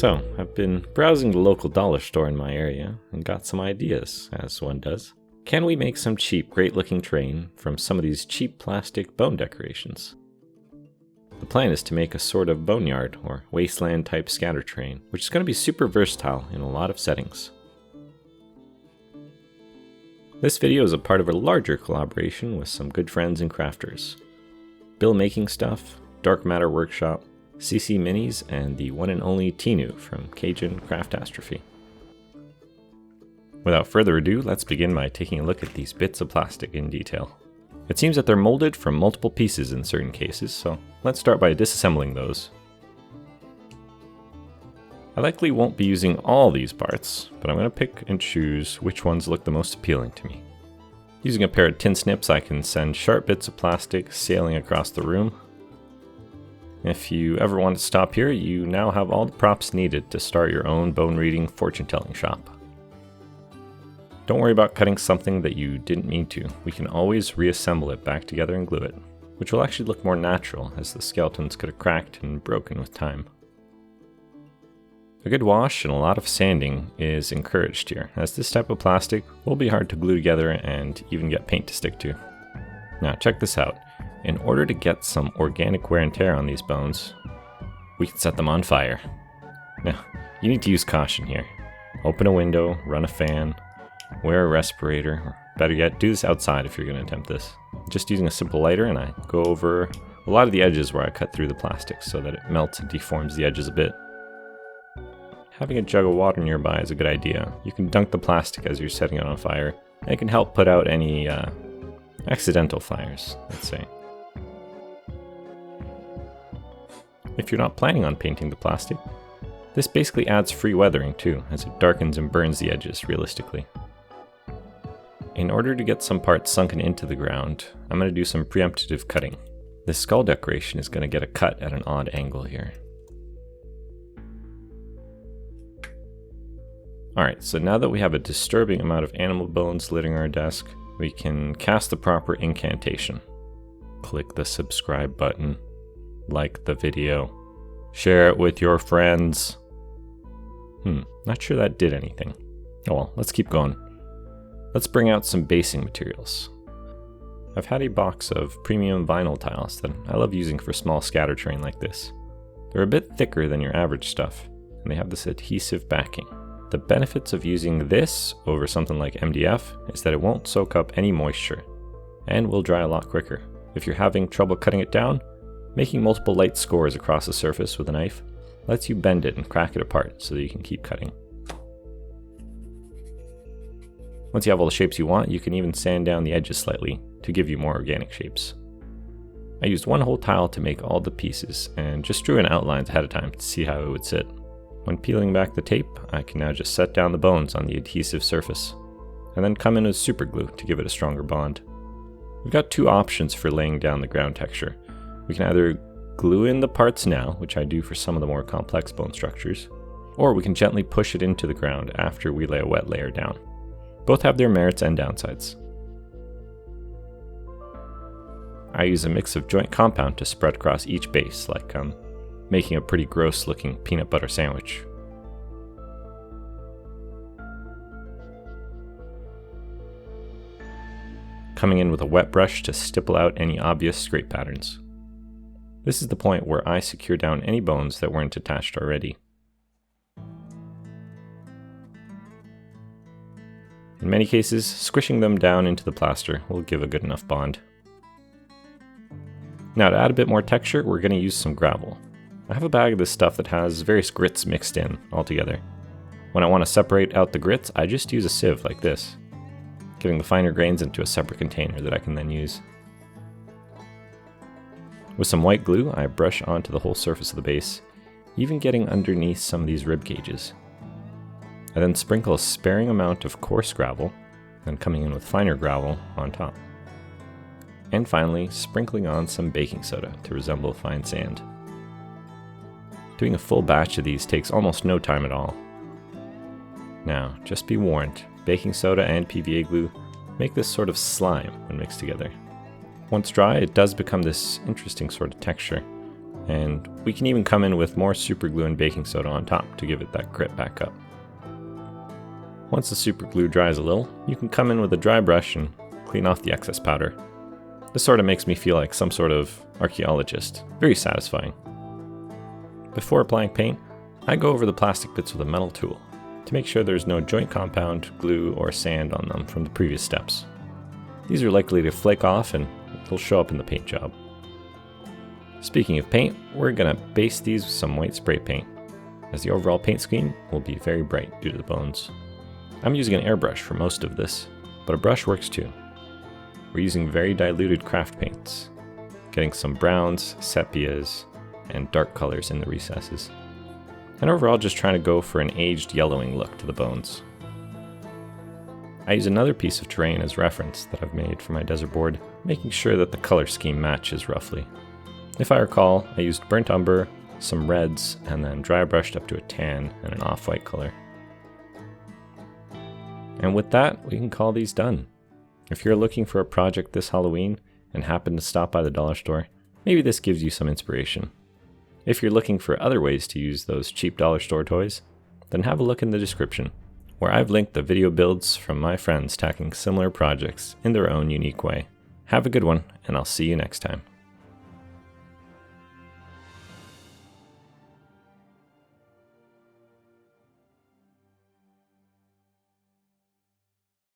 So, I've been browsing the local dollar store in my area and got some ideas, as one does. Can we make some cheap, great-looking terrain from some of these cheap plastic bone decorations? The plan is to make a sort of boneyard or wasteland-type scatter terrain, which is going to be super versatile in a lot of settings. This video is a part of a larger collaboration with some good friends and crafters. Bill Making Stuff, Dark Matter Workshop, CC Minis, and the one and only Tinu from Cajun Craftastrophe. Without further ado, let's begin by taking a look at these bits of plastic in detail. It seems that they're molded from multiple pieces in certain cases, so let's start by disassembling those. I likely won't be using all these parts, but I'm going to pick and choose which ones look the most appealing to me. Using a pair of tin snips, I can send sharp bits of plastic sailing across the room. If you ever want to stop here, you now have all the props needed to start your own bone reading fortune telling shop. Don't worry about cutting something that you didn't mean to. We can always reassemble it back together and glue it, which will actually look more natural as the skeletons could have cracked and broken with time. A good wash and a lot of sanding is encouraged here, as this type of plastic will be hard to glue together and even get paint to stick to. Now check this out. In order to get some organic wear and tear on these bones, we can set them on fire. Now, you need to use caution here. Open a window, run a fan, wear a respirator, or better yet, do this outside if you're going to attempt this. Just using a simple lighter, and I go over a lot of the edges where I cut through the plastic so that it melts and deforms the edges a bit. Having a jug of water nearby is a good idea. You can dunk the plastic as you're setting it on fire, and it can help put out any accidental fires, let's say. If you're not planning on painting the plastic, this basically adds free weathering too, as it darkens and burns the edges realistically. In order to get some parts sunken into the ground, I'm going to do some preemptive cutting. This skull decoration is going to get a cut at an odd angle here. Alright, so now that we have a disturbing amount of animal bones littering our desk, we can cast the proper incantation. Click the subscribe button, like the video, share it with your friends. Not sure that did anything. Oh well, let's keep going. Let's bring out some basing materials. I've had a box of premium vinyl tiles that I love using for small scatter terrain like this. They're a bit thicker than your average stuff, and they have this adhesive backing. The benefits of using this over something like MDF is that it won't soak up any moisture, and will dry a lot quicker. If you're having trouble cutting it down, making multiple light scores across the surface with a knife lets you bend it and crack it apart so that you can keep cutting. Once you have all the shapes you want, you can even sand down the edges slightly to give you more organic shapes. I used one whole tile to make all the pieces and just drew in outlines ahead of time to see how it would sit. When peeling back the tape, I can now just set down the bones on the adhesive surface, and then come in with super glue to give it a stronger bond. We've got two options for laying down the ground texture. We can either glue in the parts now, which I do for some of the more complex bone structures, or we can gently push it into the ground after we lay a wet layer down. Both have their merits and downsides. I use a mix of joint compound to spread across each base, like I'm making a pretty gross looking peanut butter sandwich. Coming in with a wet brush to stipple out any obvious scrape patterns. This is the point where I secure down any bones that weren't attached already. In many cases, squishing them down into the plaster will give a good enough bond. Now to add a bit more texture, we're going to use some gravel. I have a bag of this stuff that has various grits mixed in all together. When I want to separate out the grits, I just use a sieve like this, getting the finer grains into a separate container that I can then use. With some white glue, I brush onto the whole surface of the base, even getting underneath some of these rib cages. I then sprinkle a sparing amount of coarse gravel, then coming in with finer gravel on top. And finally, sprinkling on some baking soda to resemble fine sand. Doing a full batch of these takes almost no time at all. Now, just be warned, baking soda and PVA glue make this sort of slime when mixed together. Once dry, it does become this interesting sort of texture, and we can even come in with more super glue and baking soda on top to give it that grit back up. Once the super glue dries a little, you can come in with a dry brush and clean off the excess powder. This sort of makes me feel like some sort of archaeologist. Very satisfying. Before applying paint, I go over the plastic bits with a metal tool to make sure there's no joint compound, glue, or sand on them from the previous steps. These are likely to flake off and it'll show up in the paint job. Speaking of paint, we're going to base these with some white spray paint, as the overall paint scheme will be very bright due to the bones. I'm using an airbrush for most of this, but a brush works too. We're using very diluted craft paints, getting some browns, sepias, and dark colors in the recesses. And overall just trying to go for an aged yellowing look to the bones. I use another piece of terrain as reference that I've made for my desert board, making sure that the color scheme matches roughly. If I recall, I used burnt umber, some reds, and then dry brushed up to a tan and an off-white color. And with that, we can call these done. If you're looking for a project this Halloween and happen to stop by the dollar store, maybe this gives you some inspiration. If you're looking for other ways to use those cheap dollar store toys, then have a look in the description, where I've linked the video builds from my friends tackling similar projects in their own unique way. Have a good one, and I'll see you next time.